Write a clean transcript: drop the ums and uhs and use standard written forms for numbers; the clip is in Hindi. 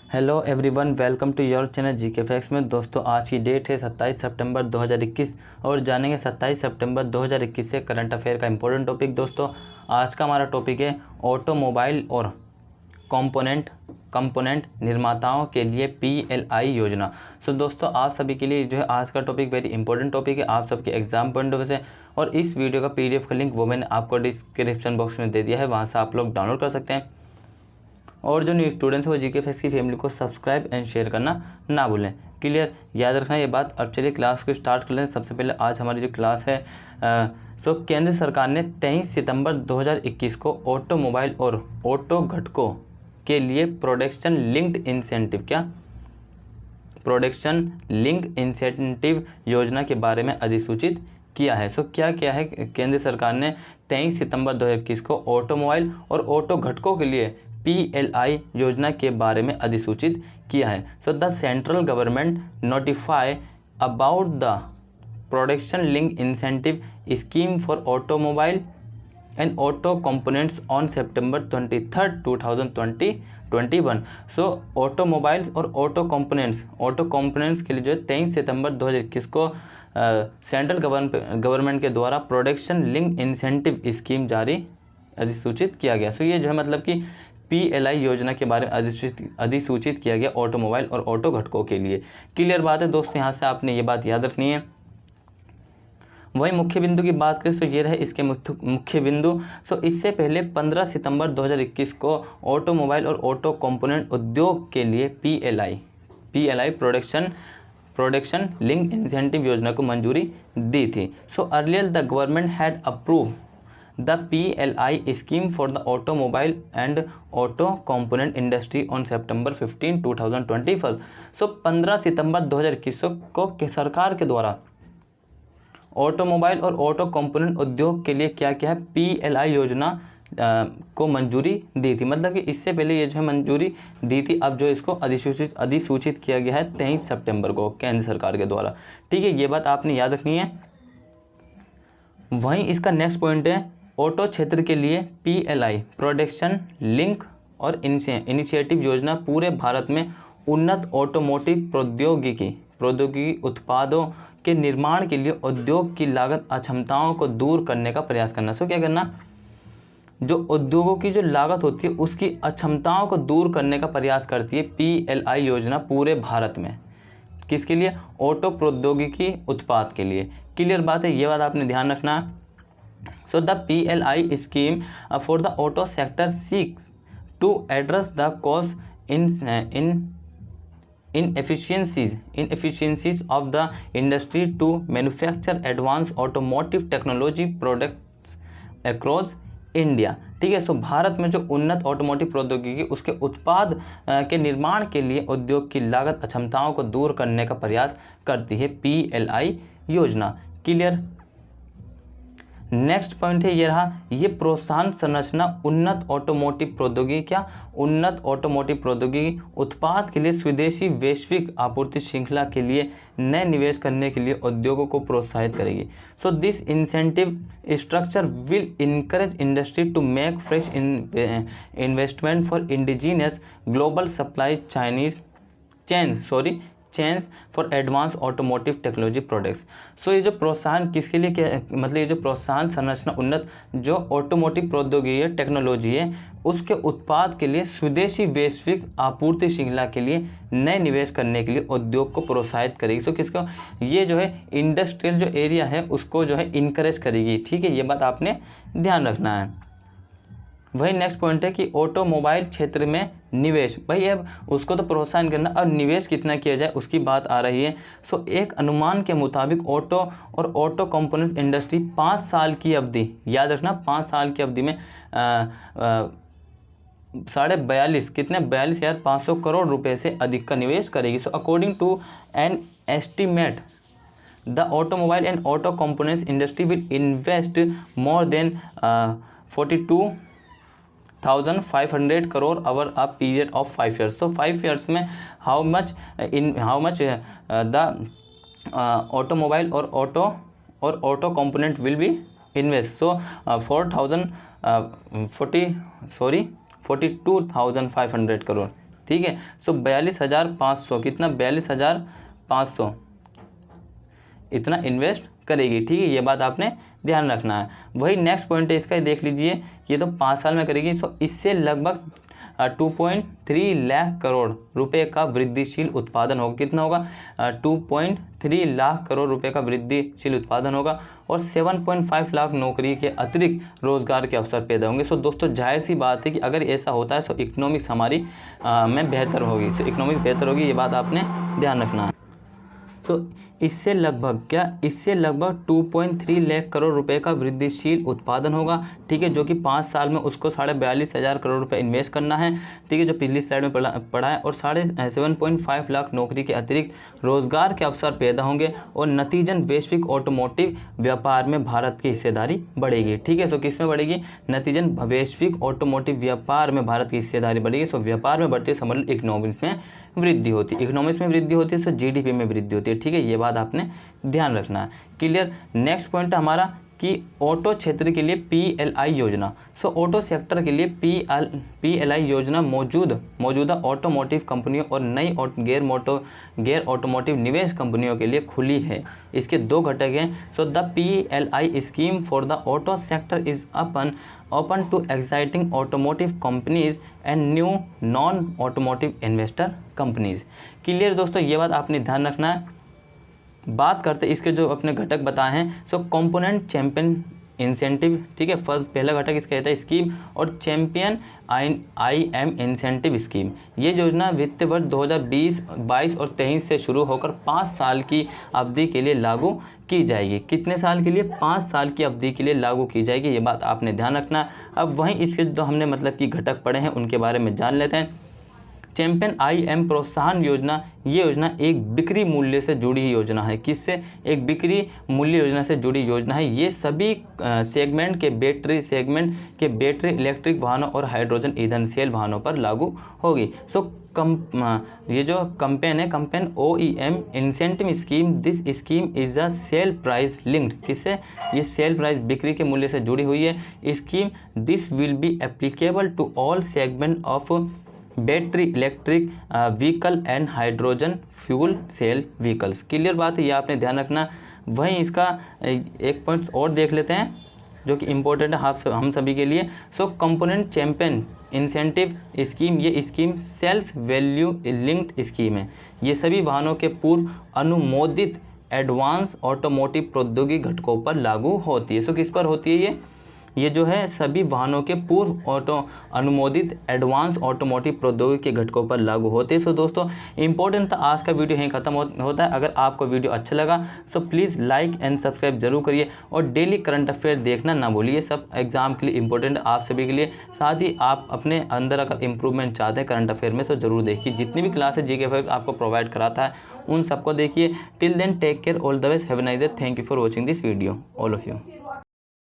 Hello everyone, welcome to your channel GK facts में। दोस्तों, आज की डेट है 27 सितंबर 2021 और जानेंगे 27 सितंबर 2021 से करंट अफेयर का इंपॉर्टेंट टॉपिक। दोस्तों, आज का हमारा टॉपिक है ऑटोमोबाइल और कंपोनेंट निर्माताओं के लिए पीएलआई योजना। सो दोस्तों, आप सभी के लिए जो है आज का टॉपिक वेरी इंपॉर्टेंट टॉपिक है, आप सबके एग्जाम पॉइंट ऑफ व्यू से। और इस वीडियो का पीडीएफ का लिंक वो मैंने आपको डिस्क्रिप्शन बॉक्स में दे दिया है, वहाँ से आप लोग डाउनलोड कर सकते हैं। और जो न्यू स्टूडेंट्स हैं वो जीके फैक्ट्स की फैमिली को सब्सक्राइब एंड शेयर करना ना भूलें। क्लियर, याद रखना ये बात। अब चलिए क्लास को स्टार्ट कर लें। सबसे पहले आज हमारी जो क्लास है केंद्र सरकार ने 23 सितंबर 2021 को ऑटोमोबाइल और ऑटो घटकों के लिए प्रोडक्शन लिंक इंसेंटिव योजना के बारे में अधिसूचित किया है। क्या क्या है, केंद्र सरकार ने 23 सितंबर 2021 को ऑटोमोबाइल और ऑटो घटकों के लिए पीएलआई योजना के बारे में अधिसूचित किया है। The central government notify about the production link incentive scheme for automobile and auto components on September 23, 2021। Automobiles और ऑटो कंपोनेंट्स के लिए जो है 23 सितंबर 2021 को सेंट्रल गवर्नमेंट के द्वारा प्रोडक्शन लिंक इंसेंटिव स्कीम जारी अधिसूचित किया गया। ये जो है मतलब कि पीएलआई योजना के बारे में अधिसूचित किया गया ऑटोमोबाइल और ऑटो घटकों के लिए। क्लियर बात है दोस्तों, यहाँ से आपने ये बात याद रखनी है। वही मुख्य बिंदु की बात करें तो ये रहे इसके मुख्य बिंदु। इससे पहले 15 सितंबर 2021 को ऑटोमोबाइल और ऑटो कंपोनेंट उद्योग के लिए पीएलआई प्रोडक्शन लिंक इंसेंटिव योजना को मंजूरी दी थी। Earlier the government had approve the PLI scheme for the automobile and auto component industry on September 15, 2021। 15 सितंबर 2021 को सरकार के द्वारा ऑटोमोबाइल और ऑटो कंपोनेंट उद्योग के लिए क्या क्या है, पीएलआई योजना को मंजूरी दी थी। मतलब कि इससे पहले ये जो है मंजूरी दी थी, अब जो इसको अधिसूचित किया गया है 23 सितंबर को केंद्र सरकार के द्वारा। ठीक है, ये बात आपने याद रखनी है। वहीं इसका नेक्स्ट पॉइंट है ऑटो क्षेत्र के लिए पीएलआई प्रोडक्शन लिंक और इनिशिएटिव योजना पूरे भारत में उन्नत ऑटोमोटिव प्रौद्योगिकी उत्पादों के निर्माण के लिए उद्योग की लागत अक्षमताओं को दूर करने का प्रयास करना। क्या करना, जो उद्योगों की जो लागत होती है उसकी अक्षमताओं को दूर करने का प्रयास करती है पीएलआई योजना पूरे भारत में। किसके लिए? ऑटो प्रौद्योगिकी उत्पाद के लिए। क्लियर बात है, ये बात आपने ध्यान रखना है। The PLI scheme for the auto sector seeks to address the cost inefficiencies of the industry to manufacture advanced automotive technology products across India। ठीक है, भारत में जो उन्नत ऑटोमोटिव प्रौद्योगिकी उसके उत्पाद के निर्माण के लिए उद्योग की लागत अक्षमताओं को दूर करने का प्रयास करती है पीएलआई योजना। क्लियर। नेक्स्ट पॉइंट है ये रहा, ये प्रोत्साहन संरचना उन्नत ऑटोमोटिव प्रौद्योगिकी उत्पाद के लिए स्वदेशी वैश्विक आपूर्ति श्रृंखला के लिए नए निवेश करने के लिए उद्योगों को प्रोत्साहित करेगी। This incentive structure will encourage industry to make fresh investment for indigenous global supply chains for advance automotive technology products. ये जो प्रोत्साहन किसके लिए, क्या मतलब ये जो प्रोत्साहन संरचना उन्नत जो ऑटोमोटिव प्रौद्योगिकी है, टेक्नोलॉजी है, उसके उत्पाद के लिए स्वदेशी वैश्विक आपूर्ति श्रृंखला के लिए नए निवेश करने के लिए उद्योग को प्रोत्साहित करेगी। किसको? ये जो है इंडस्ट्रियल जो एरिया है उसको जो है इनकरेज करेगी। ठीक है, ये बात आपने ध्यान रखना है। वही नेक्स्ट पॉइंट है कि ऑटोमोबाइल क्षेत्र में निवेश, भाई अब उसको तो प्रोत्साहन करना, अब निवेश कितना किया जाए उसकी बात आ रही है। एक अनुमान के मुताबिक ऑटो कंपोनेंट्स इंडस्ट्री 5 साल की अवधि, याद रखना 5 साल की अवधि में 42,500 करोड़ रुपए से अधिक का निवेश करेगी। According to an estimate the automobile and auto components industry will invest more than 42,500 crore over a period of 5 years। 5 years में how much the automobile or auto component will be invest। 42,500 crore। ठीक है। सो 42,500 कितना 42,500 इतना इन्वेस्ट करेगी, ठीक है। ये बात आपने ध्यान रखना है। वही नेक्स्ट पॉइंट है इसका, देख लीजिए, ये तो 5 साल में करेगी। सो इससे लगभग 2.3 लाख करोड़ रुपए का वृद्धिशील उत्पादन होगा। कितना होगा? 2.3 लाख करोड़ रुपए का वृद्धिशील उत्पादन होगा और 7.5 लाख नौकरी के अतिरिक्त रोजगार के अवसर पैदा होंगे। सो दोस्तों जाहिर सी बात है कि अगर ऐसा होता है तो इकोनॉमिक्स हमारी में बेहतर होगी। तो इकोनॉमिक्स बेहतर होगी, ये बात आपने ध्यान रखना है। तो इससे लगभग 2.3 लाख करोड़ रुपए का वृद्धिशील उत्पादन होगा, ठीक है, जो कि 5 साल में उसको 42,500 करोड़ रुपए इन्वेस्ट करना है, ठीक है, जो पिछली स्लाइड में पढ़ा है। और 7.5 लाख नौकरी के अतिरिक्त रोजगार के अवसर पैदा होंगे और नतीजन वैश्विक ऑटोमोटिव व्यापार में भारत की हिस्सेदारी बढ़ेगी, ठीक है। सो किस में बढ़ेगी? नतीजन वैश्विक ऑटोमोटिव व्यापार में भारत की हिस्सेदारी बढ़ेगी। सो व्यापार में बढ़ती है, समझ लो इकोनॉमिक्स में वृद्धि होती है, इकोनॉमिक्स में वृद्धि होती है, सो जीडीपी में वृद्धि होती है, ठीक है। ये बात आपने ध्यान रखना है। क्लियर। नेक्स्ट पॉइंट है हमारा कि ऑटो क्षेत्र के लिए पीएलआई योजना। सो ऑटो सेक्टर के लिए पीएलआई योजना मौजूदा ऑटोमोटिव कंपनियों और नई गैर ऑटोमोटिव निवेश कंपनियों के लिए खुली है। इसके 2 घटक हैं। So the PLI scheme for the auto sector is open to exciting automotive companies and new non automotive investor companies। Clear दोस्तों, ये बात आपने ध्यान रखना है। बात करते इसके जो अपने घटक बताए हैं। सो कंपोनेंट चैंपियन इंसेंटिव, ठीक है, पहला घटक इसका कहता है स्कीम, और चैंपियन IM इंसेंटिव स्कीम। ये योजना वित्त वर्ष 2020, 22 और 23 से शुरू होकर 5 साल की अवधि के लिए लागू की जाएगी। कितने साल के लिए? 5 साल की अवधि के लिए लागू की जाएगी, ये बात आपने ध्यान रखना। अब वहीं इसके जो हमने मतलब कि घटक पढ़े हैं उनके बारे में जान लेते हैं। चैंपियन IM प्रोत्साहन योजना, ये योजना एक बिक्री मूल्य से जुड़ी योजना है। किससे? एक बिक्री मूल्य योजना से जुड़ी योजना है। ये सभी सेगमेंट के बैटरी इलेक्ट्रिक वाहनों और हाइड्रोजन ईंधन सेल वाहनों पर लागू होगी। सो ये जो campaign OEM incentive scheme, this scheme is a sale price linked. किससे? ये सेल प्राइस बिक्री के मूल्य से जुड़ी हुई है scheme. This will be applicable to all segment of battery electric vehicle and hydrogen fuel cell vehicles. Clear बात है, ये आपने ध्यान रखना। वहीं इसका एक पॉइंट और देख लेते हैं जो कि इम्पोर्टेंट है हम सभी के लिए। So component champion incentive scheme, ये scheme sales value linked scheme है। ये सभी वाहनों के पूर्व अनुमोदित एडवांस ऑटोमोटिव प्रौद्योगिकी घटकों पर लागू होती है। सो किस पर होती है ये जो है सभी वाहनों के पूर्व अनुमोदित एडवांस ऑटोमोटिव प्रौद्योगिकी के घटकों पर लागू होते हैं। सो दोस्तों इंपॉर्टेंट था आज का वीडियो यहीं खत्म होता है। अगर आपको वीडियो अच्छा लगा so please like and subscribe जरूर करिए और डेली करंट अफेयर देखना ना भूलिए। सब एग्जाम के लिए इंपॉर्टेंट आप सभी के लिए। साथ ही आप अपने अंदर अगर इंप्रूवमेंट चाहते हैं करंट अफेयर में तो जरूर देखिए। जितनी भी क्लासेज जीके फैक्ट्स आपको प्रोवाइड कराता है उन सबको देखिए। Till then take care, all the best, have a nice day. Thank you for watching this video all of you.